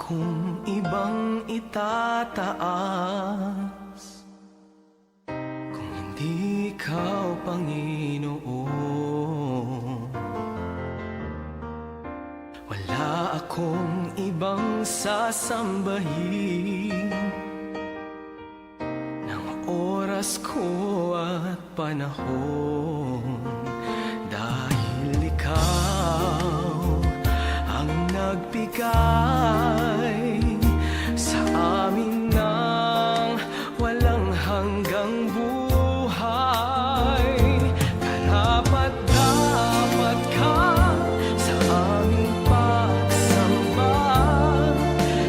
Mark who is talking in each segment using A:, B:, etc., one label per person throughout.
A: akong ibang itataas kung hindi ikaw, Panginoon. Wala akong ibang sasambahin ng oras ko at panahon, dahil ikaw ang nagbigay sa amin ng walang hanggang buhay. Karapat-dapat ka sa aming pagsamba,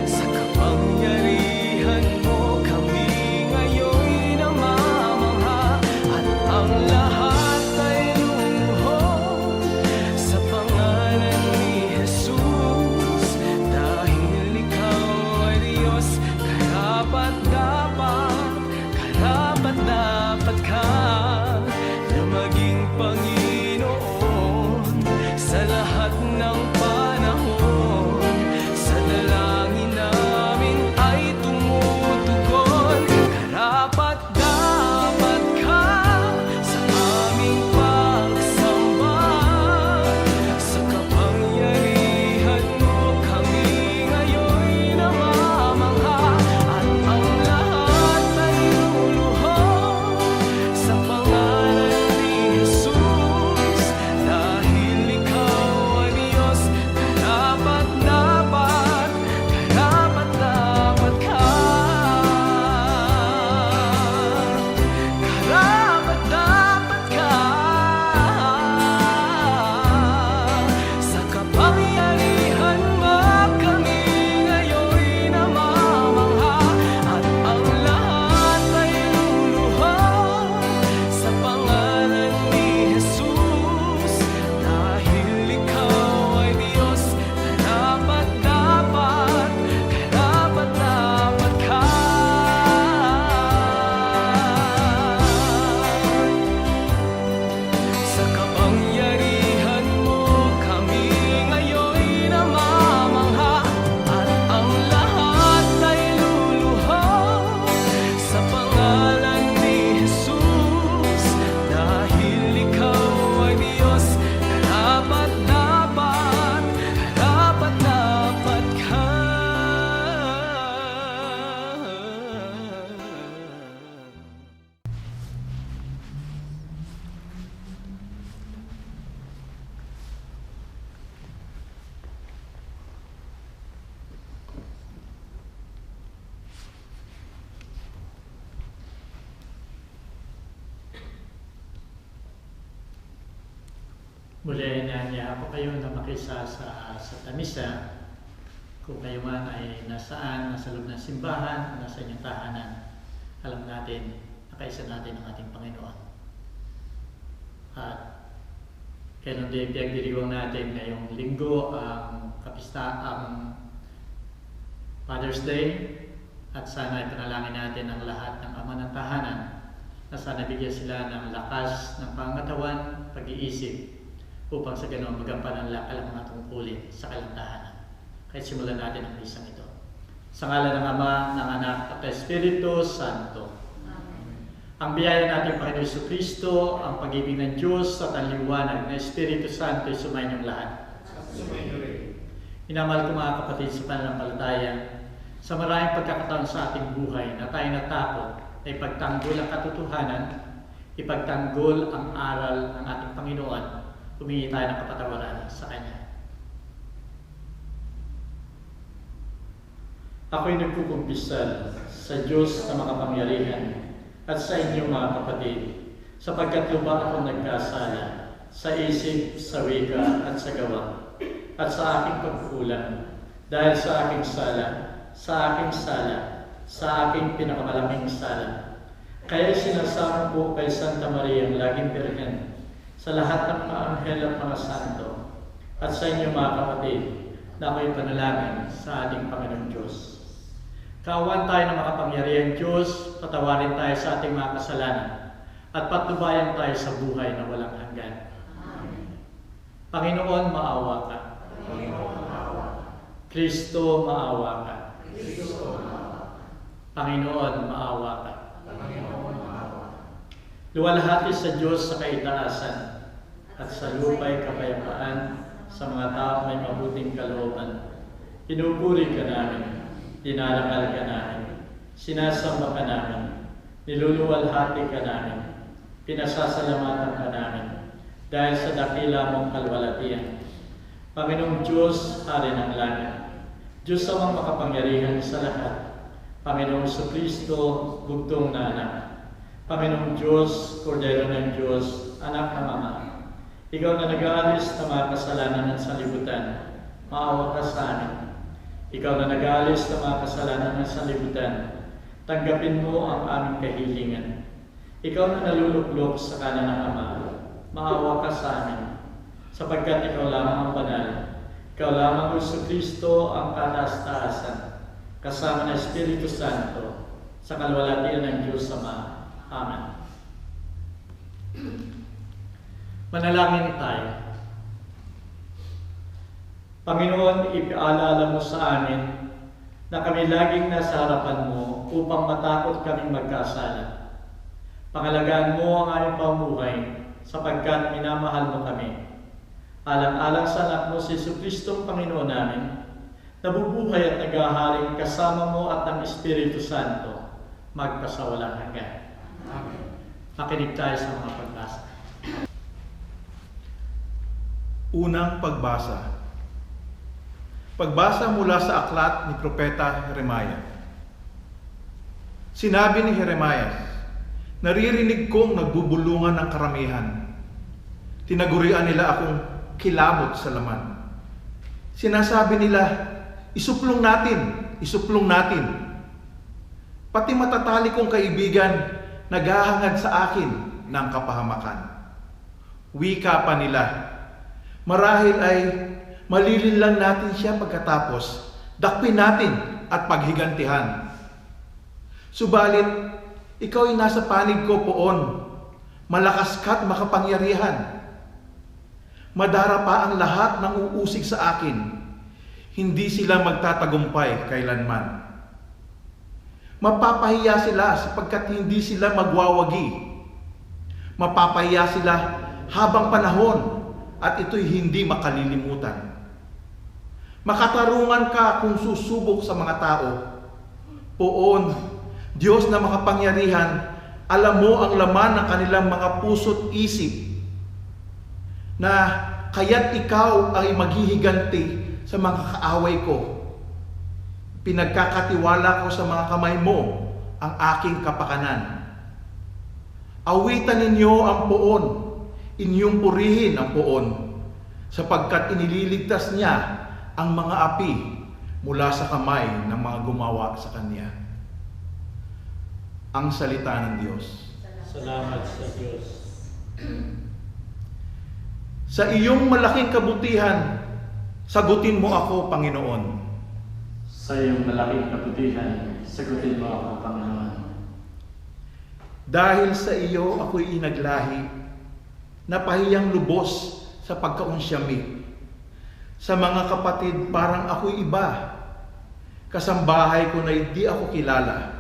A: sa kapangyarihan mo kami ngayon'y namamangha, at ang lahat ay lumuhod sa pangalan ni Jesus, dahil ikaw ay Diyos. Karapat-dapat ka na maging Panginoon sa lahat ng panahon. Sa dalangin namin ay tumutugon. Karapat-dapat ka sa aming pagsamba, sa kapangyarihan mo kami ngayon'y namamangha, at ang lahat ay luluhod sa pangalan ni Jesus, dahil ikaw ay Diyos. Karapat-dapat ka. Karapat-dapat ka sa kapangyarihan mo kami ngayon'y namamangha, at ang lahat ay luluhod sa pangalan ni Jesus, dahil ikaw ay Diyos. Karapat-dapat ka. Sa kapangyarihan mo kami ngayon'y namamangha, at ang lahat ay luluhod sa pangalan ni Jesus, dahil ikaw ay Diyos. Karapat-dapat ka.
B: Muli ay naniya ako kayo na makisa sa tamisa. Kung kayo man ay nasaan, nasa loob ng simbahan, nasa inyong tahanan, alam natin, nakaisa natin ang ating Panginoon. At kailan din pinagdiriwang natin ngayong linggo ang Father's Day, at sana ipanalangin natin ang lahat ng ama ng tahanan na sana bigyan sila ng lakas ng pangatawan, pag-iisip, upang sa ganoon magampanan ang mga tungkulin sa kalantahanan. Kaya simulan natin ang isang ito. Sa ngalan ng Ama, ng Anak, at Espiritu Santo. Amen. Ang biyaya natin Panginoon Jesucristo, ang pag-ibig ng Diyos at ang liwanag ng Espiritu Santo ay sumayin yung lahat. Minamahal ko mga kapatid sa pananampalataya, sa maraming pagkakataon sa ating buhay na tayo natakot na ipagtanggol ang katotohanan, ipagtanggol ang aral ng ating Panginoon, humingi tayo ng kapatawaran sa Kanya. Ako'y nagkukumpisal sa Diyos na makapangyarihan at sa inyo mga kapatid, sapagkat luba akong nagkasala sa isip, sa wika at sa gawa, at sa aking pagkulang, dahil sa aking aking pinakamalaming sala. Kaya sinasamo po kay Santa Maria ang laging Birhen, sa lahat ng mga anghel at mga santo, at sa inyo mga kapatid, na ako'y panalangin sa ating Panginoong Diyos. Kaawaan tayo ng makapangyarihang Diyos, patawarin tayo sa ating mga kasalanan, at patnubayan tayo sa buhay na walang hanggan. Amen. Panginoon, maawa ka. Kristo, maawa ka. Panginoon, maawa ka. Luwalhati sa Diyos sa kaitaasan at sa lupa'y kapayapaan sa mga taong may mabuting kalooban. Pinupuri ka namin, dinarangal ka namin, sinasamba ka namin, niluluwalhati ka namin, pinasasalamatan ka namin dahil sa dakila mong kalwalatian. Panginoong Diyos, Hari ng langit, Diyos amang makapangyarihan sa lahat, Panginoong Kristo, bugtong na anak, Panginoong Diyos, Kordero ng Diyos, anak ng Ama, ikaw na nag-aalis ng mga kasalanan ng sanlibutan, maawa ka sa amin. Ikaw na nag-aalis ng mga kasalanan ng sanlibutan, tanggapin mo ang aming kahilingan. Ikaw na naluluklok sa kanan ng Ama, maawa ka sa amin. Sapagkat ikaw lamang ang banal, ikaw lamang Kristo ang kataas-taasan, kasama ng Espiritu Santo, sa kalwalatian ng Diyos Ama. Amen. Manalangin tayo. Panginoon, ipaalala mo sa amin na kami laging nasa harapan mo upang matakot kaming magkasala. Pangalagaan mo ang aming pamumuhay sapagkat minamahal mo kami. Alang-alang sa anak mo si Jesucristo Panginoon namin, nabubuhay at naghaharing kasama mo at ng Espiritu Santo, magpasawalang hanggan. Amen. Makinig tayo sa mga pagbasa.
C: Unang pagbasa. Pagbasa mula sa aklat ni Propeta Jeremiah. Sinabi ni Jeremiah, naririnig kong nagbubulungan ng karamihan. Tinagurian nila akong kilabot sa laman. Sinasabi nila, isuplong natin, isuplong natin. Pati matatali kong kaibigan, naghahangad sa akin ng kapahamakan. Wika pa nila, marahil ay malilin lang natin siya pagkatapos, dakpin natin at paghigantihan. Subalit, ikaw ay nasa panig ko poon, malakas ka't makapangyarihan. Madara pa ang lahat ng uusig sa akin, hindi sila magtatagumpay kailanman. Mapapahiya sila sapagkat hindi sila magwawagi. Mapapahiya sila habang panahon at ito'y hindi makalilimutan. Makatarungan ka kung susubok sa mga tao. Poon, Diyos na makapangyarihan, alam mo ang laman ng kanilang mga puso't isip, na kaya't ikaw ay maghihiganti sa mga kaaway ko. Pinagkakatiwala ko sa mga kamay mo ang aking kapakanan. Awitan ninyo ang poon, inyong purihin ang poon, sapagkat inililigtas niya ang mga api mula sa kamay ng mga gumawa sa kanya. Ang salita ng Diyos.
B: Salamat sa Diyos.
C: Sa iyong malaking kabutihan, sagutin mo ako, Panginoon.
B: Sa iyong malaking kabutihan, sagutin mo ako, Panginoon.
C: Dahil sa iyo ako'y inaglahi, napahiyang lubos sa pagkaunsyami. Sa mga kapatid, parang ako'y iba. Kasambahay ko na hindi ako kilala.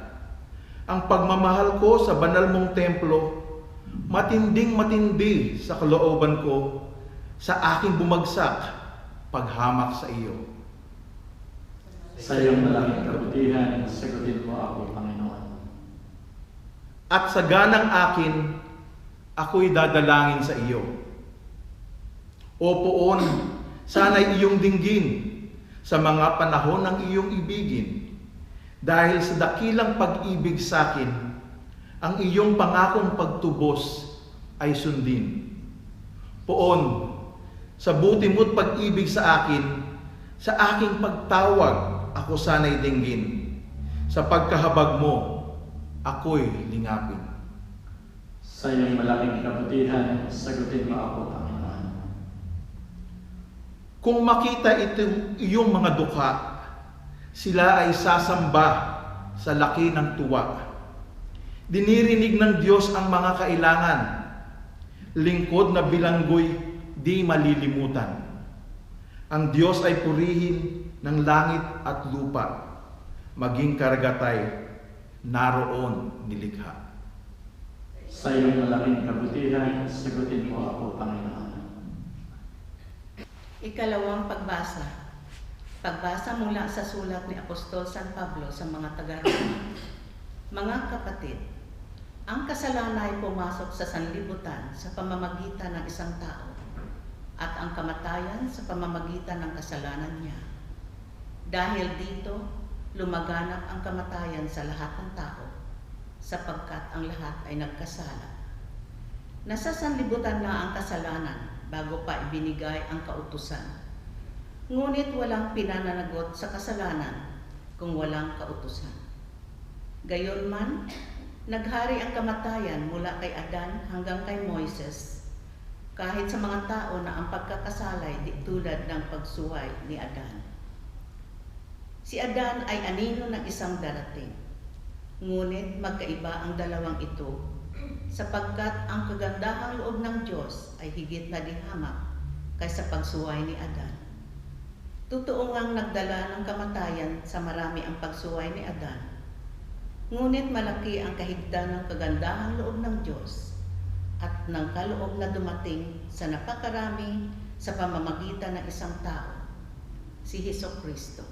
C: Ang pagmamahal ko sa banal mong templo, matinding matindi sa kalooban ko, sa aking bumagsak, paghamak sa iyo.
B: Sa iyong malaking kabutihan, sagutin mo ako, Panginoon.
C: At sa ganang akin, ako'y dadalangin sa iyo. O poon, sana'y iyong dinggin sa mga panahon ng iyong ibigin. Dahil sa dakilang pag-ibig sa akin, ang iyong pangakong pagtubos ay sundin. Poon, sa buti mo't pag-ibig sa akin, sa aking pagtawag, ako sana'y dinggin. Sa pagkahabag mo, ako'y lingapin.
B: Sa iyong malaking kabutihan, sagutin mo ako, Panginoon.
C: Kung makita itong iyong mga dukha, sila ay sasamba sa laki ng tuwa. Dinirinig ng Diyos ang mga kailangan. Lingkod na bilanggoy, di malilimutan. Ang Diyos ay purihin ng langit at lupa, maging karagatay naroon nilikha.
B: Sa iyong malaking kabutihan, sagutin mo ako, Panginoon.
D: Ikalawang pagbasa. Pagbasa mula sa sulat ni Apostol San Pablo sa mga taga-Roma. Mga kapatid, ang kasalanan ay pumasok sa sanlibutan sa pamamagitan ng isang tao, at ang kamatayan sa pamamagitan ng kasalanan niya. Dahil dito, lumaganap ang kamatayan sa lahat ng tao, sapagkat ang lahat ay nagkasala. Nasa sanlibutan na ang kasalanan bago pa ibinigay ang kautusan. Ngunit walang pinananagot sa kasalanan kung walang kautusan. Gayunman, naghari ang kamatayan mula kay Adan hanggang kay Moises, kahit sa mga tao na ang pagkakasalay di tulad ng pagsuway ni Adan. Si Adan ay anino ng isang darating, ngunit magkaiba ang dalawang ito, sapagkat ang kagandahang loob ng Diyos ay higit na dihamak kaysa pagsuway ni Adan. Totoo ngang nagdala ng kamatayan sa marami ang pagsuway ni Adan, ngunit malaki ang kahigdan ng kagandahang loob ng Diyos at ng kaloob na dumating sa napakarami sa pamamagitan ng isang tao, si Hesukristo.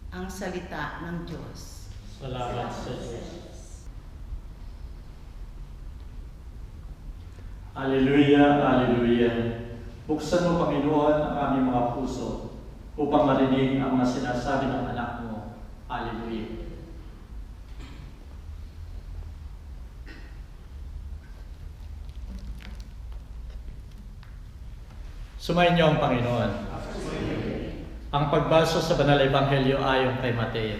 D: Ang salita ng Diyos.
B: Salamat sa Diyos. Alleluia, Alleluia. Buksan mo, Panginoon, ang aming mga puso upang marinig ang mga sinasabi ng anak mo. Alleluia. Sumayin niyo ang Panginoon. Ang pagbasa sa Banal na Ebanghelyo ayon kay Mateo.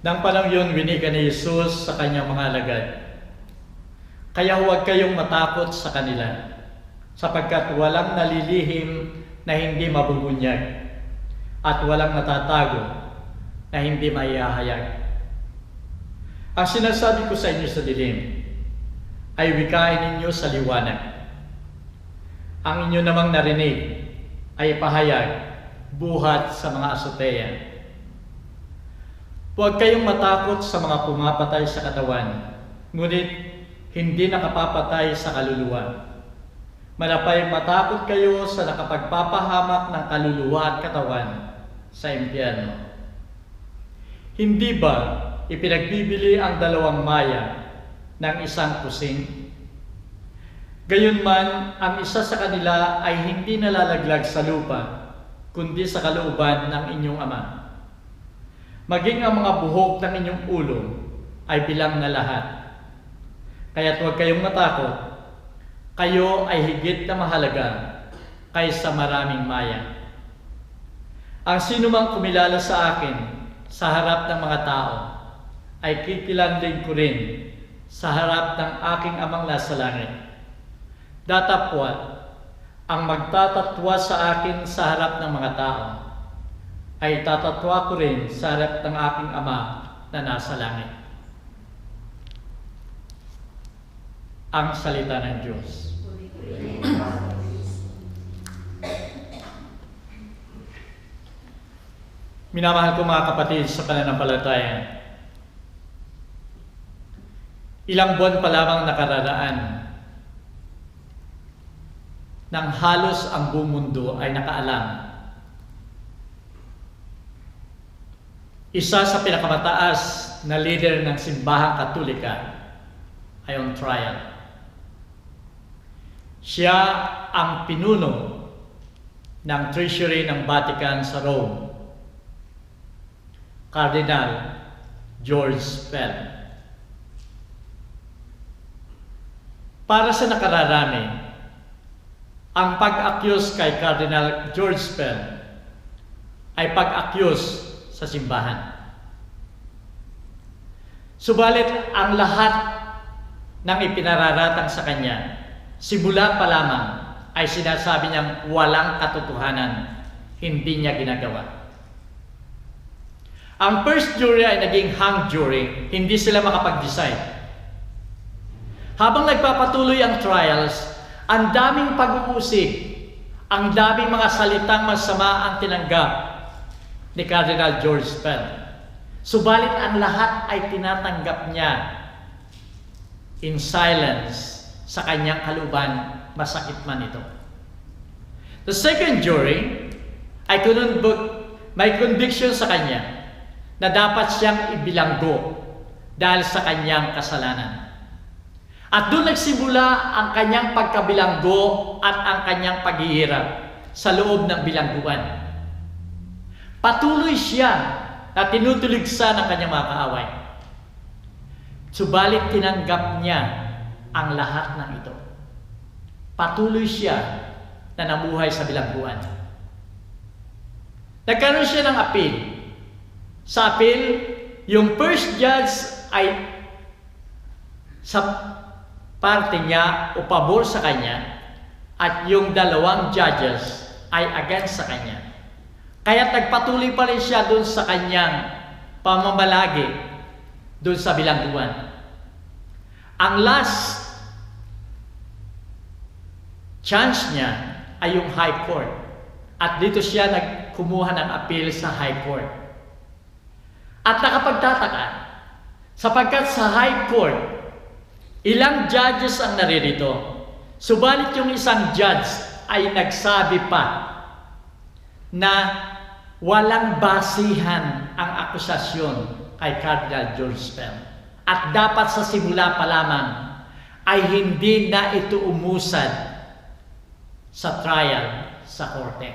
B: Nang panahon yun, winiga ni Jesus sa kanyang mga alagad, "Kaya huwag kayong matakot sa kanila, sapagkat walang nalilihim na hindi mabubunyag, at walang natatago na hindi maihahayag. Ang sinasabi ko sa inyo sa dilim, ay wikain ninyo sa liwanag. Ang inyo namang narinig ay pahayag buhat sa mga azotea. Huwag kayong matakot sa mga pumapatay sa katawan, ngunit hindi nakapapatay sa kaluluwa. Manapay matakot kayo sa nakapagpapahamak ng kaluluwa at katawan sa impyerno. Hindi ba ipinagbibili ang dalawang maya ng isang kusing? Gayunman, ang isa sa kanila ay hindi nalalaglag sa lupa, kundi sa kalooban ng inyong Ama. Maging ang mga buhok ng inyong ulo ay bilang na lahat. Kaya't huwag kayong matakot, kayo ay higit na mahalaga kaysa maraming maya. Ang sino mang kumilala sa akin sa harap ng mga tao, ay kikilanling ko rin sa harap ng aking Amang nasa langit. Datapwat, ang magtatatwa sa akin sa harap ng mga tao, ay tatatwa ko rin sa harap ng aking Ama na nasa langit." Ang salita ng Diyos. Minamahal ko mga kapatid sa pananampalataya, ilang buwan pa lamang nakararaan nang halos ang buong mundo ay nakaalam. Isa sa pinakamataas na leader ng simbahang Katolika ay on trial. Siya ang pinuno ng treasury ng Vatican sa Rome, Cardinal George Pell. Para sa nakararami, ang pag-akyos kay Cardinal George Pell ay pag-akyos sa simbahan. Subalit ang lahat ng ipinararatang sa kanya, simula pa lamang ay sinasabi niyang walang katotohanan, hindi niya ginagawa. Ang first jury ay naging hung jury, hindi sila makapag-decide. habang nagpapatuloy ang trials, ang daming pag-uusig, ang daming mga salitang masama ang tinanggap ni Cardinal George Pell. Subalit ang lahat ay tinatanggap niya in silence sa kanyang kalooban, masakit man ito. The second jury ay may conviction sa kanya na dapat siyang ibilanggo dahil sa kanyang kasalanan. At doon nagsimula ang kanyang pagkabilanggo at ang kanyang paghihirap sa loob ng bilangguan. Patuloy siya na tinutuligsa ng kanyang mga kaaway. Subalit tinanggap niya ang lahat ng ito. Patuloy siya na namuhay sa bilangguan. Nagkaroon siya ng appeal. Sa appeal, yung first judge ay sa parte niya o pabor sa kanya at yung dalawang judges ay against sa kanya. Kaya nagpatuloy pa rin siya doon sa kanyang pamamalagi doon sa bilangguan. Ang last chance niya ay yung High Court. At dito siya nagkumuha ng appeal sa High Court. At nakapagtataka, sapagkat sa High Court, ilang judges ang naririto. Subalit yung isang judge ay nagsabi pa na walang basihan ang akusasyon kay Cardinal George Pell. At dapat sa simula pa lamang ay hindi na ito umusad sa trial sa korte.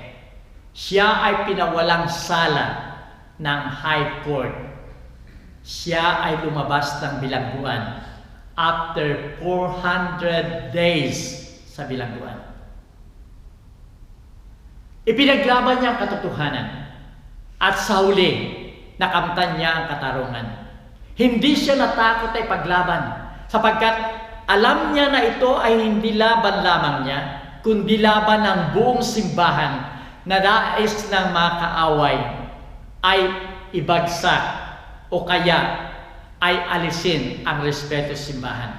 B: Siya ay pinawalang sala ng High Court. Siya ay lumabas ng bilangguan after 400 days sa bilangguan. Ipinaglaban niya ang katotohanan at sa huli, nakamtan niya ang katarungan. Hindi siya natakot ay paglaban sapagkat alam niya na ito ay hindi laban lamang niya, kundi laban ng buong simbahan na nais ng mga kaaway ay ibagsak o kaya ay alisin ang respeto sa simbahan.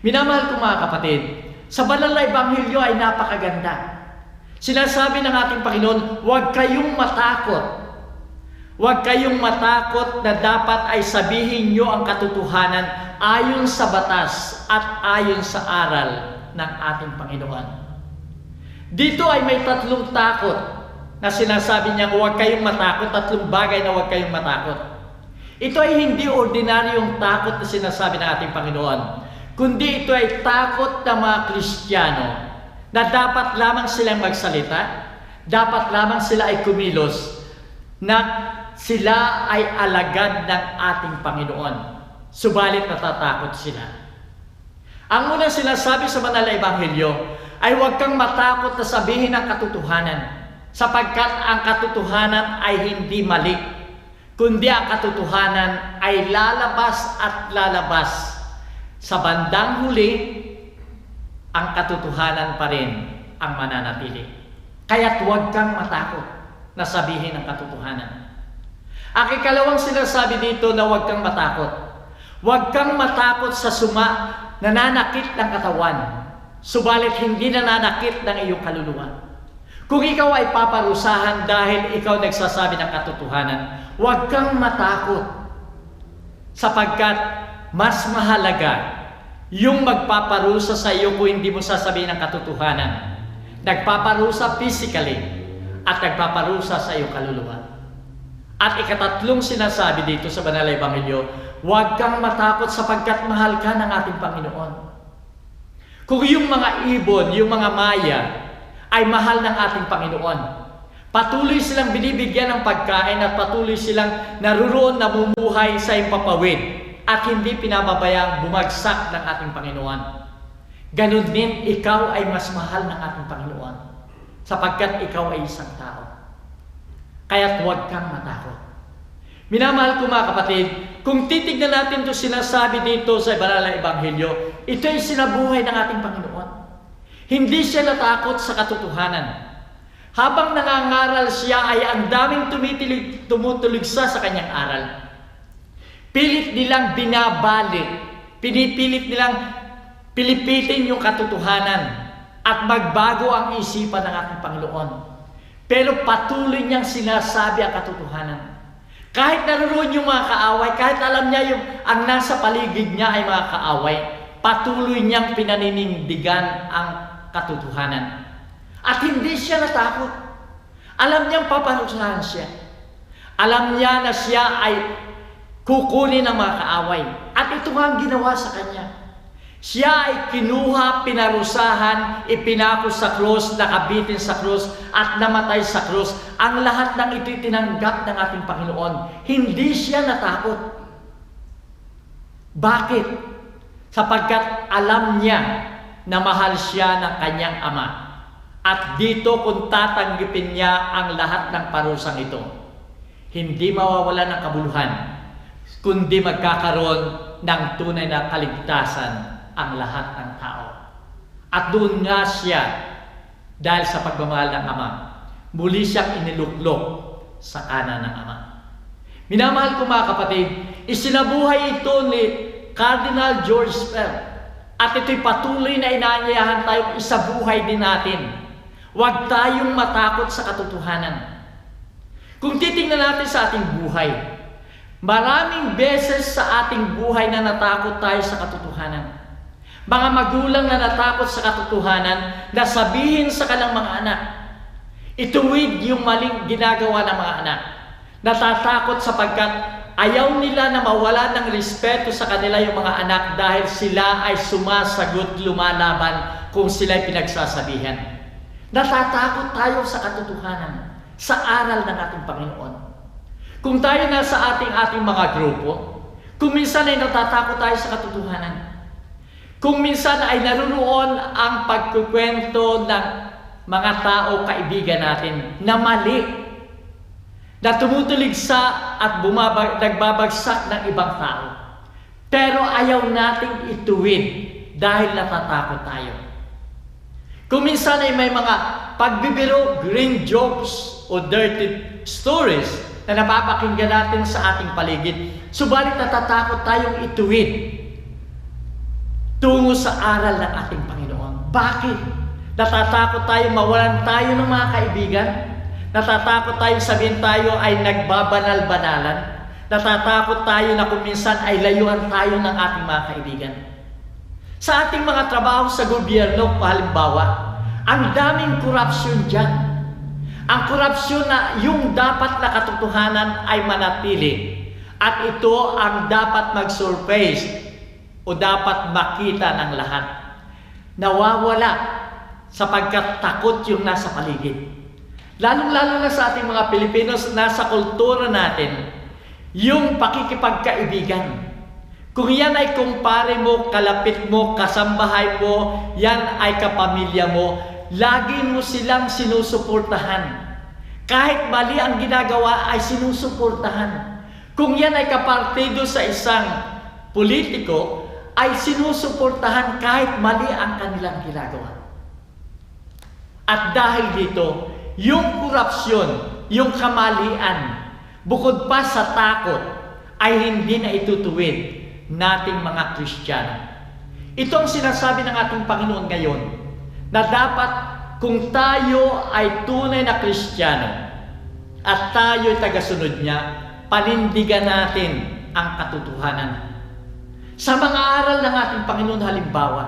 B: Minamahal ko mga kapatid, sa banal na ebanghelyo ay napakaganda. Sinasabi ng ating Panginoon, huwag kayong matakot. Huwag kayong matakot na dapat ay sabihin nyo ang katotohanan ayon sa batas at ayon sa aral ng ating Panginoon. Dito ay may tatlong takot na sinasabi niya, huwag kayong matakot, tatlong bagay na huwag kayong matakot. Ito ay hindi ordinaryong takot na sinasabi ng ating Panginoon, kundi ito ay takot ng mga Kristiyano na dapat lamang silang magsalita, dapat lamang sila ay kumilos, na sila ay alagad ng ating Panginoon. Subalit natatakot sila. Ang unang sinasabi sa banal na ebanghelyo ay huwag kang matakot na sabihin ang katotohanan, sapagkat ang katotohanan ay hindi mali, kundi ang katotohanan ay lalabas at lalabas. Sa bandang huli, ang katotohanan pa rin ang mananatili. Kaya't huwag kang matakot na sabihin ang katotohanan. Ang ikalawang sinasabi dito na huwag kang matakot. Huwag kang matakot sa nananakit ng katawan, subalit hindi nananakit ng iyong kaluluwa. Kung ikaw ay paparusahan dahil ikaw nagsasabi ng katotohanan, huwag kang matakot, sapagkat mas mahalaga yung magpaparusa sa iyo kung hindi mo sasabihin ang katotohanan. Nagpaparusa physically at nagpaparusa sa iyong kaluluwa. At ikatatlong sinasabi dito sa banal na ebanghelyo, huwag kang matakot sapagkat mahal ka ng ating Panginoon. Kung yung mga ibon, yung mga maya, ay mahal ng ating Panginoon, patuloy silang binibigyan ng pagkain at patuloy silang naruroon namumuhay sa impapawid at hindi pinababayang bumagsak ng ating Panginoon. Ganun din, ikaw ay mas mahal ng ating Panginoon sapagkat ikaw ay isang tao. Kaya't huwag kang matakot. Minamahal ko mga kapatid, kung titignan natin ito sinasabi dito sa banal na ebanghelyo, ito ay sinabuhay ng ating Panginoon. Hindi siya natakot sa katotohanan. Habang nangangaral siya ay ang daming tumutuligsa sa kanyang aral. Pilit nilang binabalik, pinipilit nilang pilipitin yung katotohanan at magbago ang isipan ng ating Panginoon. Pero patuloy niyang sinasabi ang katotohanan. Kahit naroon yung mga kaaway, kahit alam niya yung ang nasa paligid niya ay mga kaaway, patuloy niyang pinaninindigan ang katotohanan. At hindi siya natakot. Alam niyang paparusahan siya. Alam niya na siya ay kukunin ng mga kaaway. At ito nga ang ginawa sa kanya. Siya ay kinuha, pinarusahan, ipinako sa krus, nakabitin sa krus, at namatay sa krus. Ang lahat ng ito'y tinanggap ng ating Panginoon. Hindi siya natakot. Bakit? Sapagkat alam niya na mahal siya ng kanyang Ama. At dito kung tatanggipin niya ang lahat ng parusang ito, hindi mawawala ng kabuluhan, kundi magkakaroon ng tunay na kaligtasan ang lahat ng tao. At doon nga siya, dahil sa pagmamahal ng Ama, muli siyang iniluklok sa kanan ng Ama. Minamahal ko mga kapatid, isinabuhay ito ni Cardinal George Pell. At ito'y patuloy na inaanyayahan tayong isabuhay din natin. Huwag tayong matakot sa katotohanan. Kung titingnan natin sa ating buhay, maraming beses sa ating buhay na natakot tayo sa katotohanan. Mga magulang na natakot sa katotohanan na sabihin sa kanilang mga anak, ituwid yung maling ginagawa ng mga anak. Natatakot sapagkat ayaw nila na mawala ng respeto sa kanila yung mga anak dahil sila ay sumasagot, lumalaban kung sila'y pinagsasabihan. Natatakot tayo sa katotohanan, sa aral ng ating Panginoon. Kung tayo nasa ating mga grupo, kung minsan ay natatakot tayo sa katotohanan, kung minsan ay naroon ang pagkukwento ng mga tao, kaibigan natin, na mali, na tumutuligsa at nagbabagsak ng ibang tao. Pero ayaw nating ituwid dahil natatakot tayo. Kung minsan ay may mga pagbibiro, green jokes o dirty stories na napapakinggan natin sa ating paligid, subalit natatakot tayong ituwid tungo sa aral ng ating Panginoon. Bakit? Natatakot tayo mawalan tayo ng mga kaibigan? Natatakot tayo sabihin tayo ay nagbabanal-banalan? Natatakot tayo na kung minsan ay layuan tayo ng ating mga kaibigan? Sa ating mga trabaho sa gobyerno, halimbawa, ang daming korupsyon dyan. Ang korupsyon na yung dapat na katotohanan ay manatili. At ito ang dapat mag-surface o dapat makita ng lahat. Nawawala sapagkat takot yung nasa paligid. Lalong-lalo na sa ating mga Pilipinos, nasa kultura natin, yung pakikipagkaibigan. Kung yan ay kumpare mo, kalapit mo, kasambahay mo, yan ay kapamilya mo, lagi mo silang sinusuportahan. Kahit mali ang ginagawa ay sinusuportahan. Kung yan ay kapartido sa isang politiko, ay sinusuportahan kahit mali ang kanilang ginagawa. At dahil dito, yung korupsyon, yung kamalian, bukod pa sa takot, ay hindi na itutuwid nating mga Kristiyano. Ito ang sinasabi ng ating Panginoon ngayon, na dapat kung tayo ay tunay na Kristiyano at tayo ay tagasunod niya, panindigan natin ang katotohanan. Sa mga aral ng ating Panginoon halimbawa,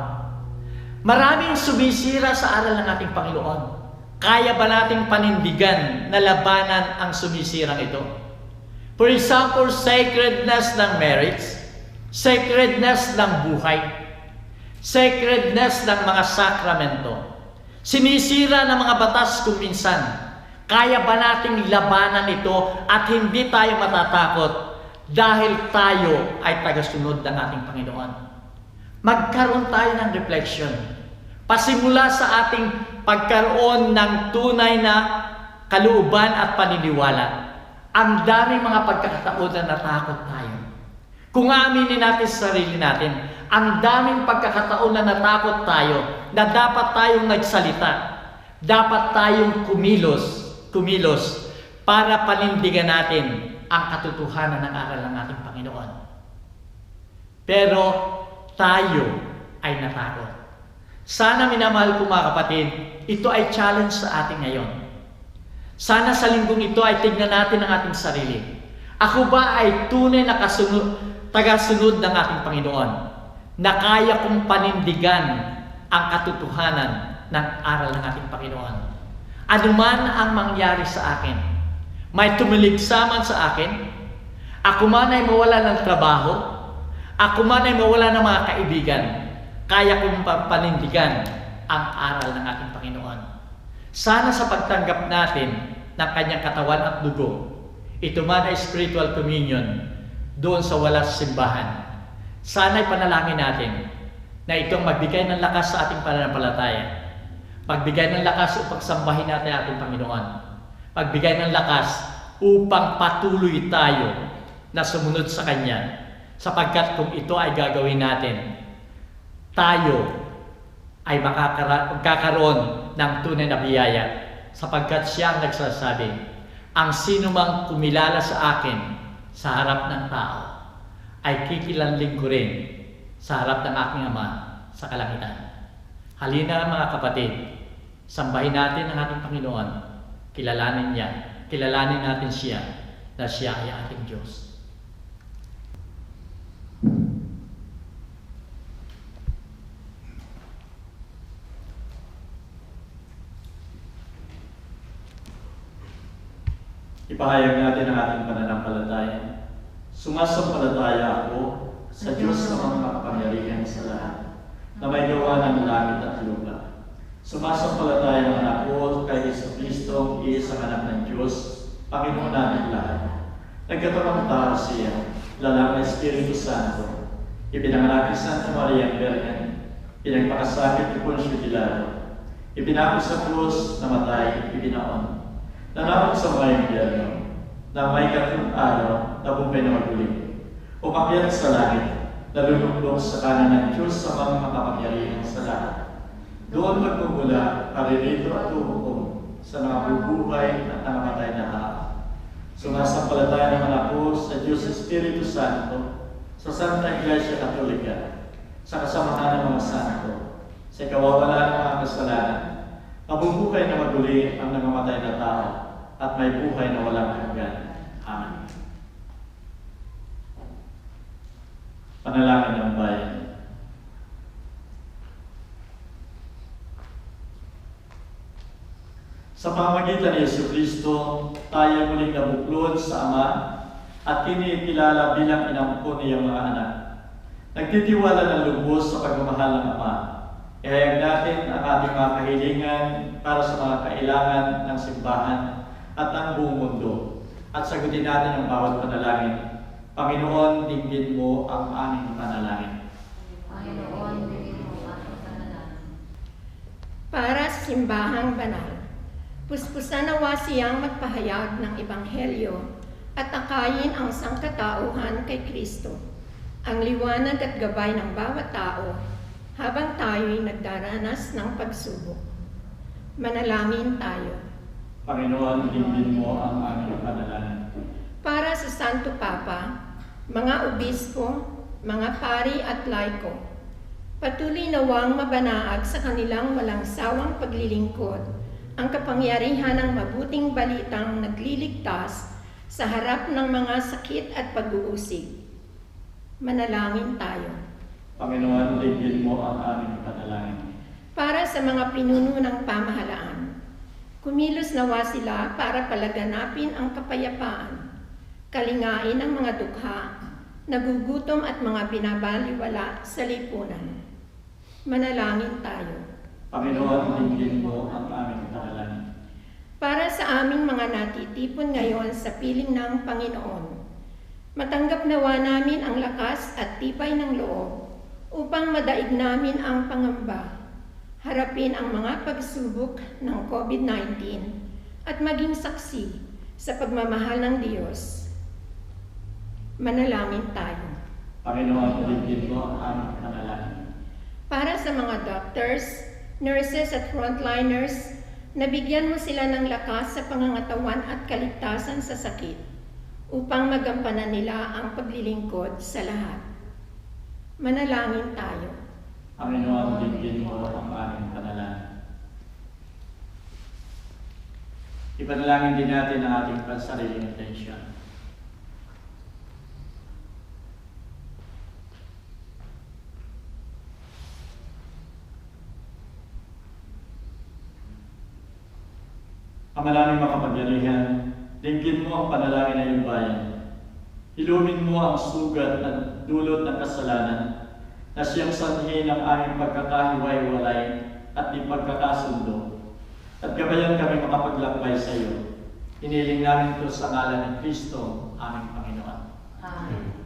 B: maraming sumisira sa aral ng ating Panginoon. Kaya ba nating panindigan na labanan ang sumisirang ito? For example, sacredness ng marriage, sacredness ng buhay, sacredness ng mga sakramento. Sinisira ng mga batas kung minsan. Kaya ba nating labanan ito at hindi tayo matatakot dahil tayo ay tagasunod ng ating Panginoon? Magkaroon tayo ng reflection. Pasimula sa ating pagkaroon ng tunay na kalooban at paniniwala. Ang daming mga pagkakataon na natakot tayo. Kung aaminin natin sa sarili natin, ang daming pagkakataon na natakot tayo, na dapat tayong nagsalita, dapat tayong kumilos para panindigan natin ang katotohanan ng aral ng ating Panginoon. Pero tayo ay natakot. Sana minamahal ko mga kapatid, ito ay challenge sa atin ngayon. Sana sa linggong ito ay tignan natin ang ating sarili. Ako ba ay tunay na tagasunod ng ating Panginoon na kaya kong panindigan ang katotohanan ng aral ng ating Panginoon? Ano man ang mangyari sa akin, may tumiligsa man sa akin, ako man ay mawala ng trabaho, ako man ay mawala ng mga kaibigan, kaya kong panindigan ang aral ng ating Panginoon. Sana sa pagtanggap natin ng kanyang katawan at dugo, ito man ay spiritual communion doon sa walas simbahan. Sana ay panalangin natin na itong magbigay ng lakas sa ating pananampalataya. Magbigay ng lakas upang sambahin natin ating Panginoon. Magbigay ng lakas upang patuloy tayo na sumunod sa Kanya. Sapagkat kung ito ay gagawin natin, tayo ay magkakaroon ng tunay na biyaya. Sapagkat siya ang nagsasabi, ang sino mang kumilala sa akin sa harap ng tao, ay kikilanling ko rin sa harap ng aking Ama sa kalangitan. Halina mga kapatid, sambahin natin ang ating Panginoon, kilalanin natin siya na siya ay ating Diyos. Ipahayag natin ang ating pananampalataya. Sumasampalataya ako sa Diyos na mga makapangyarihan sa lahat, na may gawa ng langit at lupa. Sumasampalataya naman ako kay Jesucristo, iisang anak ng Diyos, Panginoon natin lahat. Nagkatawang tao siya, lalang ng Espiritu Santo, ipinanganak ni Santa Maria Virgen, pinagpakasakit ni Poncio Pilato, ipinako sa krus, namatay, ibinaon. Nanakot sa mga impyerno, na may katlong araw na bumpay na maguli. Umakyat sa langit, nalulunglong sa kanan ng Diyos sa mga makapangyarihan sa lahat. Doon magmumula, paririto at huhukom sa mga bubuhay at nangamatay na tao. Sumasampalataya naman ako sa Diyos Espiritu Santo, sa Santa Iglesia Katolika, sa kasamahan ng mga santo, sa kawawalan ng mga kasalanan, mabubuhay na maguli ang nangamatay na tao at may buhay na walang hanggan. Amen. Panalangin ng bayan. Sa pamamagitan ni Jesucristo, tayo muling nabuklod sa Ama at kinikilala bilang inampon niyang mga anak. Nagtitiwala ng lubos sa pagmamahal ng Ama. Ihayag natin ang ating mga kahilingan para sa mga kailangan ng simbahan at ng buong mundo. At sagutin natin ang bawat panalangin. Panginoon, dinggin mo ang aming panalangin.
E: Panginoon, dinggin mo ang aming panalangin.
F: Para sa simbahang banal, puspusan nawa siyang magpahayag ng Ebanghelyo at akayin ang sangkatauhan kay Kristo, ang liwanag at gabay ng bawat tao, habang tayo'y nagdaranas ng pagsubok. Manalangin tayo.
B: Panginoon, dinggin mo ang aming panalangin.
F: Para sa Santo Papa, mga obispo, mga pari at laiko, patuloy nawang mabanaag sa kanilang walang sawang paglilingkod ang kapangyarihan ng mabuting balitang nagliligtas sa harap ng mga sakit at pag-uusig. Manalangin tayo.
B: Panginoon, dinggin mo ang aming panalangin.
F: Para sa mga pinuno ng pamahalaan, kumilos nawa sila para palaganapin ang kapayapaan, kalingain ang mga dukha, nagugutom at mga binabaliwala sa lipunan. Manalangin tayo.
B: Panginoon, dinggin mo ang aming panalangin.
F: Para sa aming mga natitipon ngayon sa piling ng Panginoon, matanggap nawa namin ang lakas at tibay ng loob upang madaig namin ang pangamba, harapin ang mga pagsubok ng COVID-19 at maging saksi sa pagmamahal ng Diyos. Manalangin tayo.
B: Panginoon, dinggin mo ang aming panalangin.
F: Para sa mga doctors, nurses at frontliners, nabigyan mo sila ng lakas sa pangangatawan at kaligtasan sa sakit upang magampanan nila ang paglilingkod sa lahat. Manalangin tayo.
B: Panginoon, dinggin mo ang aming panalangin. Ipanalangin din natin ang ating pansariling intensyon. Ama namin makapangyarihan, dinggin mo ang panalangin ng iyong bayan. Ilumin mo ang sugat at dulot ng kasalanan na siyang sanhi ng aming pagkakahiwa-hiwalay at di pagkakasundo. At gabayan kami makapaglakbay sa iyo. Hiniling namin ito sa ngalan ni Kristo, aming Panginoon.
E: Amen.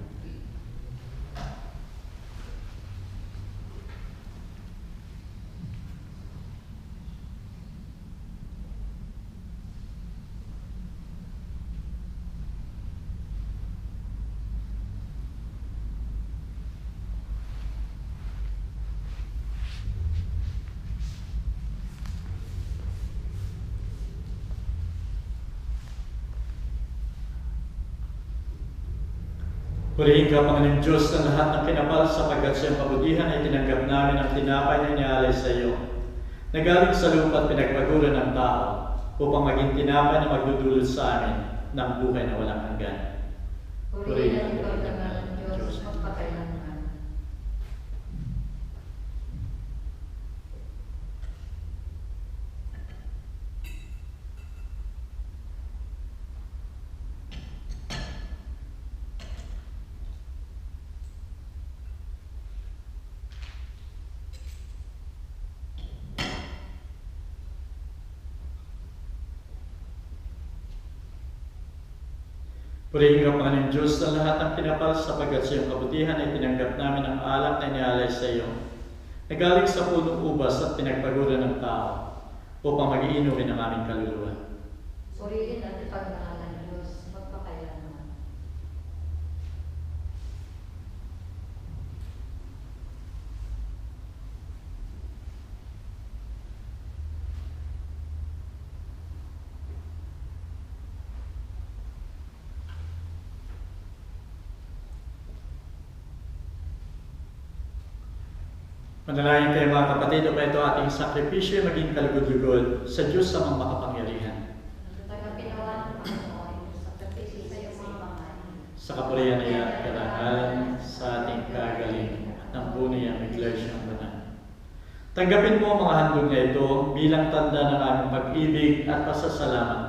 B: Purihin ka, Panginoon Diyos, ng lahat ng kinapal sapagkat siyang kabutihan ay tinanggap namin ang tinapay na inialay sa iyo. Nagaling sa lupa at pinagpaguran ng tao upang maging tinapay na magdudulot sa amin ng buhay na walang hanggan.
E: Purihin ang ikaw ng Diyos, magpakailanman.
B: Purihin ka, Panginoon Diyos, ng lahat ng pinapal sapagkat sa iyong kabutihan ay tinanggap namin ang alak na inialay sa iyo. Nagaling sa punong ubas at pinagpaguran ng tao upang mag-iinumin ang aming kaluluwa.
E: Purihin at ipagmahal ng Diyos, magpakailanman.
B: Manalangin kayo mga kapatid, upang ito ating sakripisyo ay maging kalugod-lugod sa Diyos sa mga makapangyarihan.
E: Tagapinawa ng Panginoon, sa pagpisi sa iyong mga pangalan.
B: Sa kapurihan niya at karangalan, sa ating kagaling at ng buo niyang iglesyang banal. Tanggapin mo ang mga handog na ito bilang tanda ng aming pag-ibig at pasasalamat.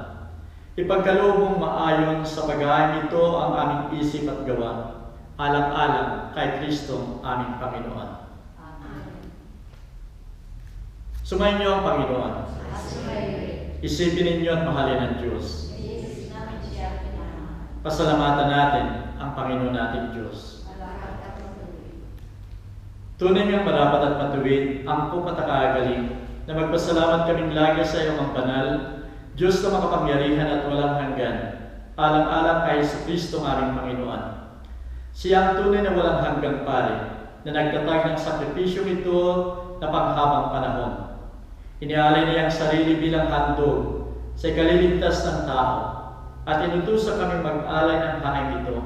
B: Ipagkaloob mong maayon sa pag-aayos nito ang aming isip at gawa, alang-alang kay Kristo aming Panginoon. Sumayin niyo ang Panginoon. Isipin ninyo at mahalin ang Diyos. Pasalamatan natin ang Panginoon nating Diyos. Tunay niyang marapat at matuwid, angkop at nakakagaling, na magpasalamat kaming lagi sa iyong ang banal, Diyos na makapangyarihan at walang hanggan, alang-alang kay Kristo aming Panginoon. Siya ang tunay na walang hanggang pare, na nagtatag ng sakripisyong ito na panghabang panahon. Inialay niya ang sarili bilang handog sa ikaliligtas ng tao at inutusan kami mag-alay ng haing ito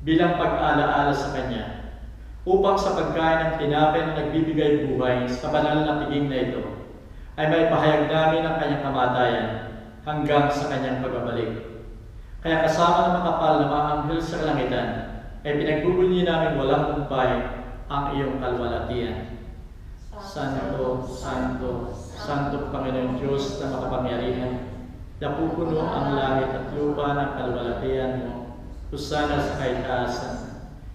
B: bilang pag-alaala sa Kanya upang sa pagkain ng tinapay na nagbibigay buhay sa banal na tiging na ito ay may pahayag namin ang Kanyang kamatayan hanggang sa Kanyang pagbabalik. Kaya kasama ng makapal na mga anghel sa kalangitan ay pinagbubunyi namin walang humpay ang iyong kalwalatian. Santo, Santo, Santo Panginoon Diyos na makapangyarihan, napupuno ang langit at lupa ng kalwalatian mo. Husana sa kaitaasan,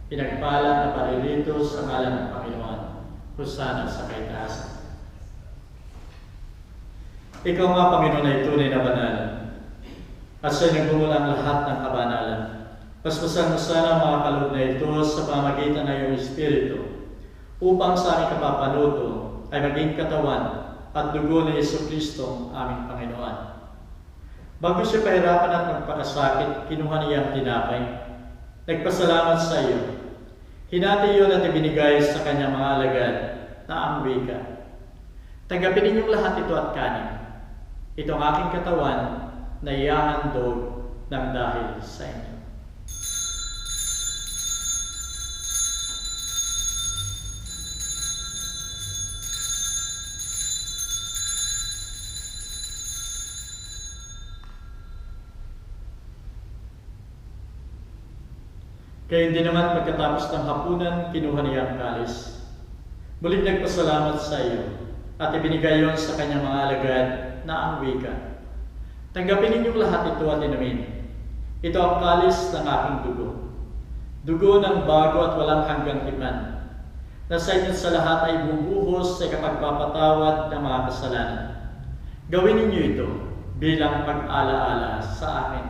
B: pinagpala na paririto sa ngalan ng Panginoon. Husana sa kaitaasan. Ikaw nga, Panginoon, ay tunay na banal, at siya'y nagmumula ang lahat ng kabanalan. Paspasan mo sana ang mga kaloob na ito sa pamagitan ng iyong Espiritu, upang sa aming kapapanuto ay maging katawan at dugo ni Jesucristo aming Panginoon. Bago siya pahirapan at magpakasakit, kinuha niya ang tinapay. Nagpasalamat sa iyo. Hinati iyon at ibinigay sa kanyang mga alagad na ang wika. Tanggapin ninyong lahat ito at kanin. Ito ang aking katawan na ihahandog ng dahil sa inyo. Gayon din naman pagkatapos ng hapunan, kinuha niya ang kalis. Muling nagpasalamat sa iyo at ibinigay yon sa kanyang mga alagad na ang wika. Tanggapin ninyong lahat ito at inumin. Ito ang kalis ng aking dugo. Dugo ng bago at walang hanggang tipan, na sa inyo sa lahat ay bubuhos sa kapagpapatawad ng mga kasalanan. Gawin ninyo ito bilang pag-alaala sa akin.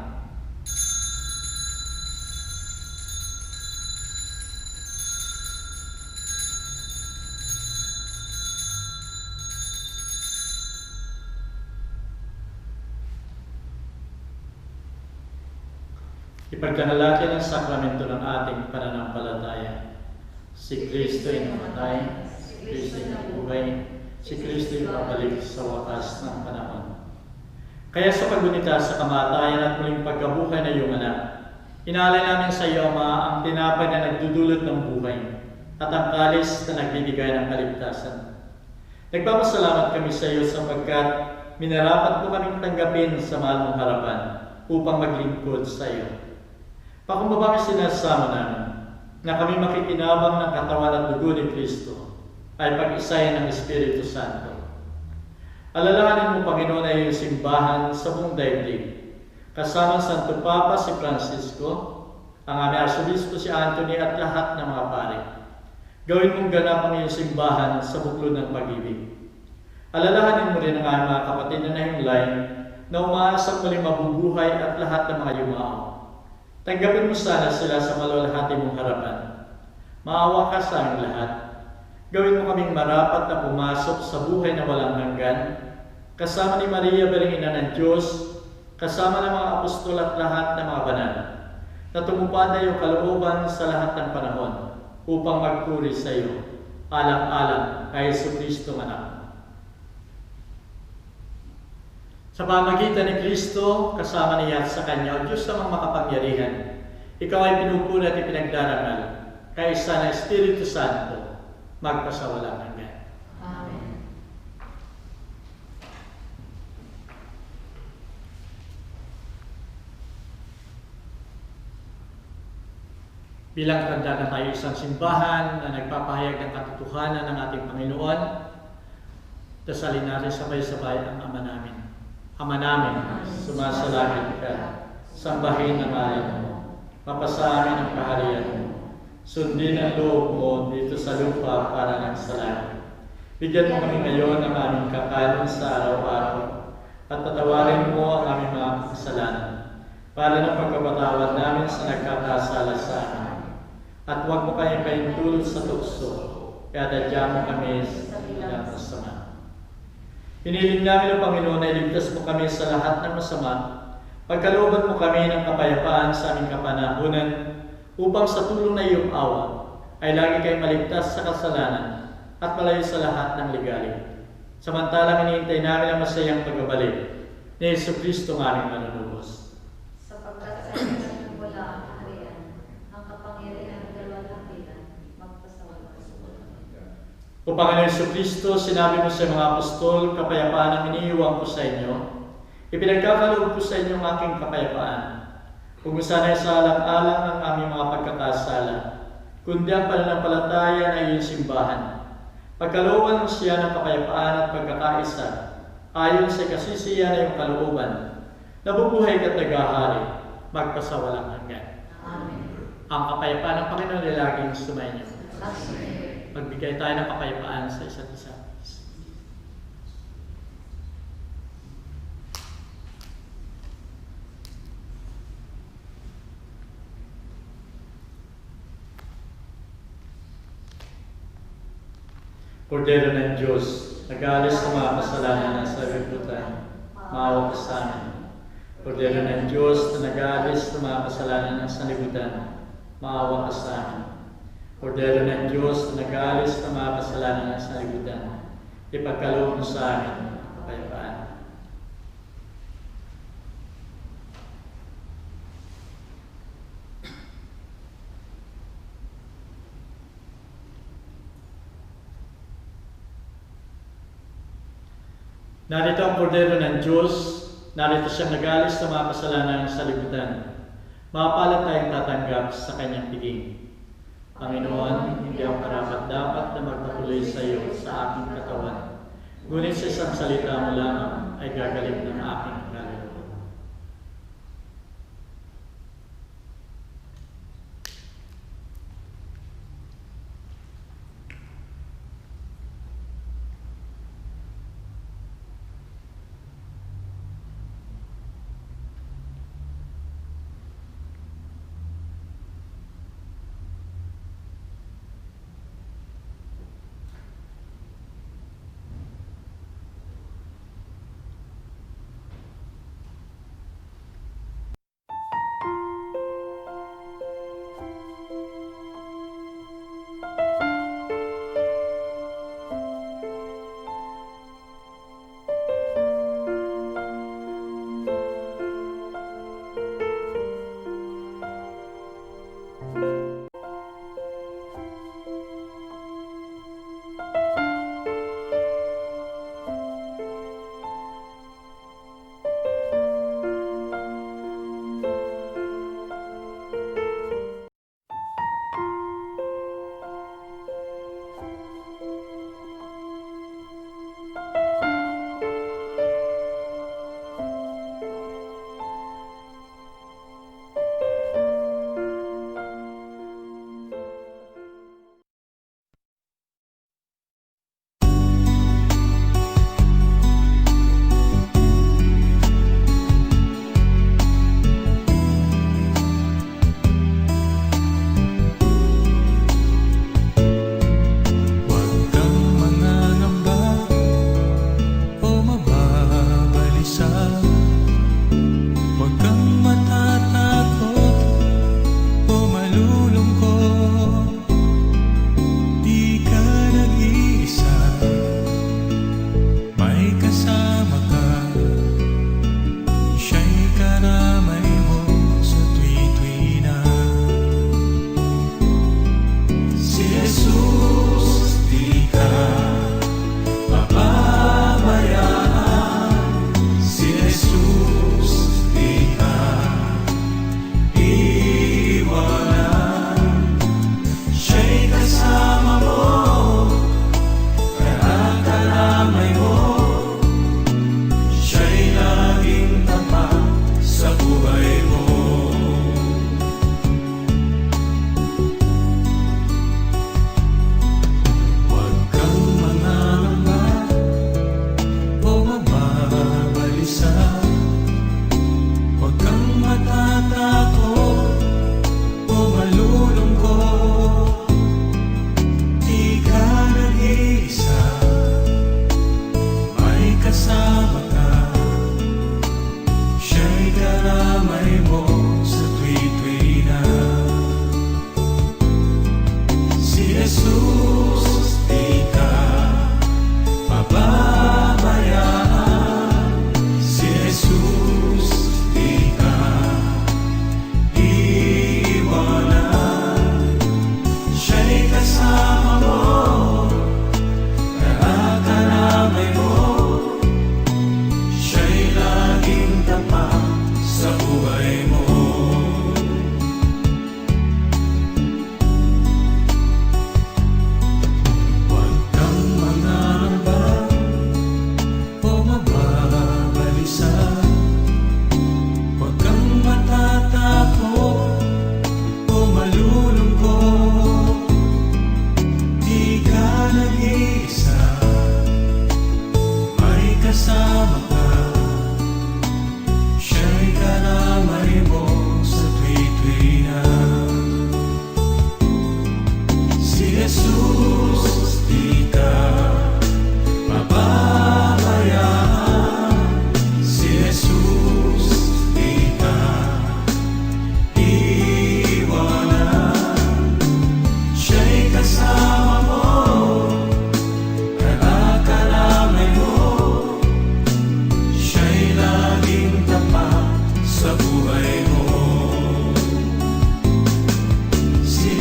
B: Ipagdanal natin ang sakramento ng ating pananampalataya. Si Kristo ay namatay, si Kristo ay nabuhay, si Kristo ay babalik sa wakas ng panahon. Kaya sa paggunita sa kamatayan at muling pagkabuhay na iyong anak, inaalay namin sa iyo, Ama, ang tinapay na nagdudulot ng buhay at ang kalis na nagbibigay ng kaligtasan. Nagpapasalamat kami sa iyo sapagkat minarapat mo kaming tanggapin sa mahal mong harapan upang maglingkod sa iyo. Pakumbabang sinasama namin na kami makikinabang ng katawan at dugo ni Kristo ay pag-isayan ng Espiritu Santo. Alalahanin mo, Panginoon, ay iyong simbahan sa buong daigdig, kasama Santo Papa si Francisco, ang aming Arsobispo si Anthony at lahat ng mga pare. Gawin mong ganap ang iyong simbahan sa buklod ng pag-ibig. Alalahanin mo rin ang aming mga kapatid na nahimlay na umaasang muling mabubuhay at lahat ng mga yumao. Tanggapin mo sana sila sa maluwalhati mong harapan. Maawa ka sa aming lahat. Gawin mo kaming marapat na pumasok sa buhay na walang hanggan, kasama ni Maria Biring Ina ng Diyos, kasama ng mga apostol at lahat ng mga banal, na tumupad na iyong kalooban sa lahat ng panahon upang magpuri sa iyo, alang-alang kay Jesucristo anak. Sa pamagitan ni Kristo, kasama niya at sa Kanya, o Diyos namang makapangyarihan, ikaw ay pinupuri at ipinagdarangal, kay isa na Espiritu Santo, magpasawalang hanggan.
E: Amen.
B: Bilang tanda na tayo isang simbahan na nagpapahayag ng katotohanan ng ating Panginoon, dasalin natin sabay-sabay ang Ama namin. Ama namin, sumasalangit ka, sambahin ang ngalan mo, mapasa amin ang kaharian mo, sundin ang loob mo dito sa lupa para ng sa langit. Bigyan mo kami ngayon ng aming kakanin sa araw-araw, at patawarin mo ang aming mga kasalanan, para ng pagkapatawad namin sa nagkakasala sa amin. At huwag mo kayong paintulot sa tukso, kaya dadya mo kami sa bilang masama. Hiniling namin ang Panginoon na iligtas mo kami sa lahat ng masama, pagkalooban mo kami ng kapayapaan sa aming kapanahunan, upang sa tulong na iyong awa ay lagi kayong maligtas sa kasalanan at malayo sa lahat ng ligalig. Samantalang hinihintay namin ang masayang pagbabalik ni Jesucristo ng aming manunubos.
E: Sapagkat sa iyo ng wala ang kaharian, ang kapangyarihan ng dalawalhatian, magpasawalang
B: O Panginoon Jesucristo, sinabi mo sa mga apostol, kapayapaan ang iniiwan ko sa inyo. Ipinagkakaloob ko sa inyo ang aking kapayapaan. Huwag mo sana'y salang-alang ang aming mga pagkakasala, kundi ang pananampalataya na iyong simbahan. Pagkalooban mo siya ng kapayapaan at pagkakaisa, ayon sa kasisiyan na iyong kalooban, nabubuhay ka't naghahari, magpasawalang hanggan.
E: Amen.
B: Ang kapayapaan ng Panginoon ay laging sumainyo.
E: Amen.
B: Magbigay tayo ng kapayapaan sa isa't isa. Kordero ng Diyos, nag-aalis ng mga kasalanan ng sanlibutan, maawa ka sa amin. Kordero ng Diyos na nag-aalis ng mga kasalanan ng sanlibutan, maawa ka sa amin. Kordero ng Diyos na nag-aalis ng mga kasalanan ng sanlibutan, ipagkaloob mo sa amin ang kapayapaan. Narito ang kordero ng Diyos, narito siyang nag-aalis ng mga kasalanan ng sanlibutan. Mapalad tayong tatanggap sa kanyang piging. Panginoon, hindi ako karapat-dapat na magpatuloy sa iyo sa aking katawan. Ngunit sa isang salita mo lamang ay gagaling ng aking kaluluwa.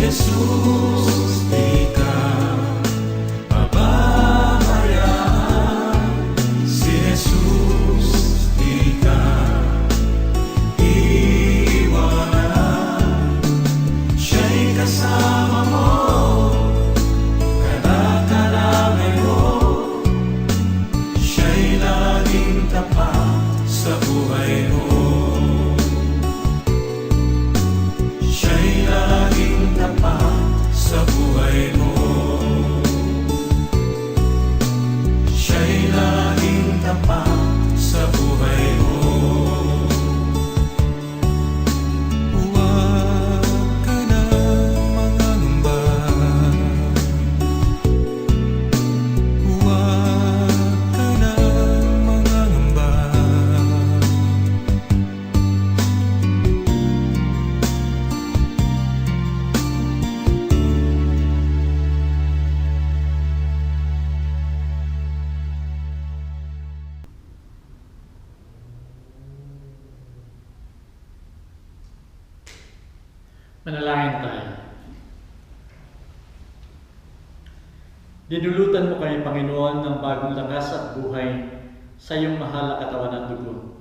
A: Jesus, di ka tapat sa buhay mo. Siya'y laging tapat sa buhay mo. Siya'y laging tapat sa buhay mo. Huwag ka nang mangangamba. Huwag ka nang mangangamba.
B: Manalangin tayo. Dinulutan mo kami, Panginoon, ng bagong lakas at buhay sa iyong mahal na katawan at dugo.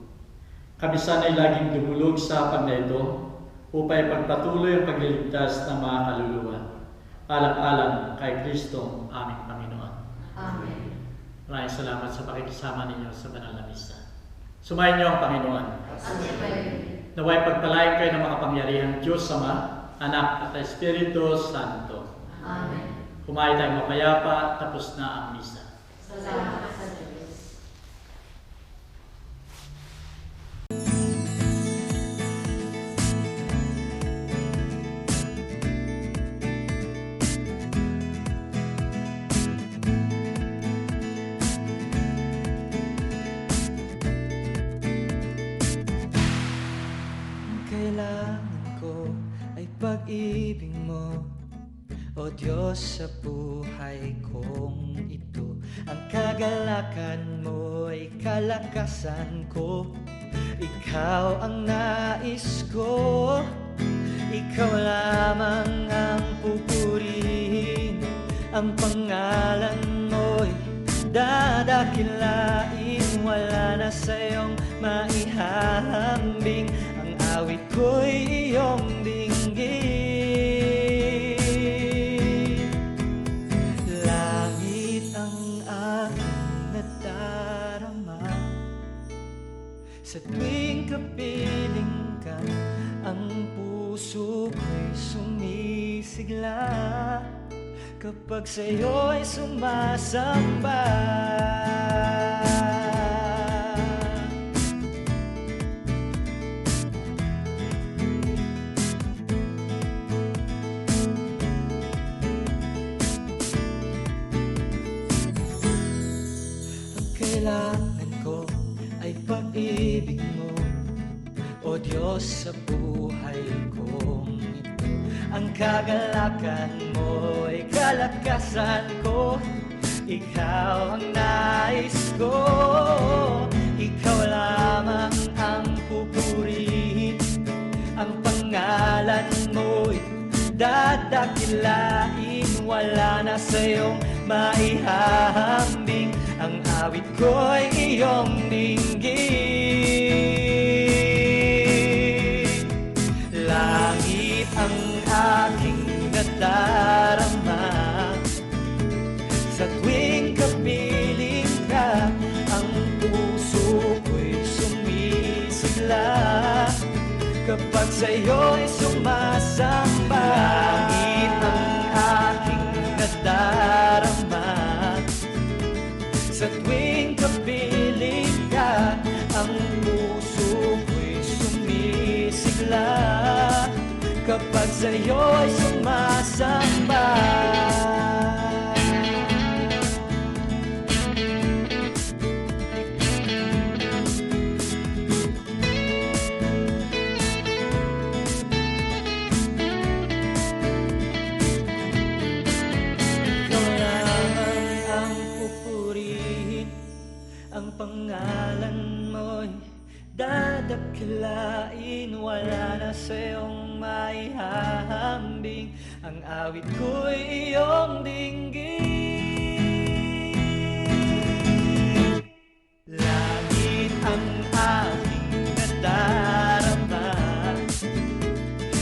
B: Kami sana'y laging dumulog sa hapag na ito upang pagpatuloy ang pagliligtas ng mga kaluluwa. Alang-alang kay Kristo, aming Panginoon.
E: Amen.
B: Maraming salamat sa pakikisama ninyo sa banal na misa. Sumayin niyo ang Panginoon.
E: Amen.
B: Naway pagpalain kayo ng makapangyarihang Diyos Ama, Anak at Espiritu Santo.
E: Amen.
B: Kumain tayong mapayapa, tapos na ang misa.
E: Salamat sa Diyos.
A: Ang kailangan ko ay pag-ibig mo, O Diyos, sa buhay kong ito. Ang kagalakan mo ay kalakasan ko. Ikaw ang nais ko. Ikaw lamang ang pupurihin. Ang pangalan mo'y dadakilain. Wala na sa'yong maihahambing. Ang awit ko'y iyong dinggin. Langit ang aking nadarama. Sa tuwing kapiling ka, ang puso ko'y sumisigla. Kapag sa'yo'y sumasamba. Ang kailangan ko ay pag-ibig mo, O Diyos, sa buhay kong ito. Ang kagalakan mo ay kalakasan ko. Ikaw ang nais ko. Ikaw lamang ang pupurihin. Ang pangalan mo'y dadakilain. Wala na sa'yong maihahambing. Ang awit ko'y iyong dinggin. Langit ang aking nadarama. Sa tuwing kapiling ka, ang puso ko'y sumisigla. Kapag sa'yo'y sumasamba. Langit ang aking nadarama. Sa tuwing kapiling ka, ang puso ko'y sumisigla. Kapag sa'yo'y sumasamba. Ikaw lamang ang pupurihin. Ang pangalan mo'y dadakilain. Wala na sa'yong maihahambing. Ang awit ko'y iyong dinggin. Langit ang aking nadarama.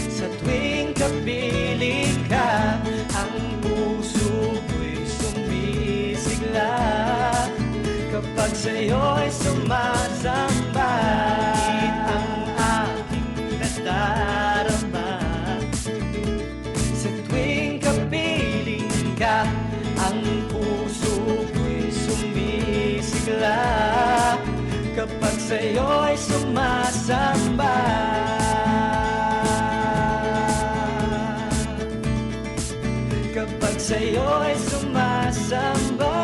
A: Sa tuwing kapiling ka, ang puso ko'y sumisigla. Kapag sa'yo'y sumasamba. Ang aking nadarama sa tuwing kapiling ka, ang puso ko'y sumisigla kapag sa'yo'y sumasamba. Kapag sa'yo'y sumasamba.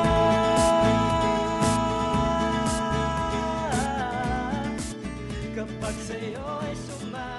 A: Kapag sa'yo'y sumasamba.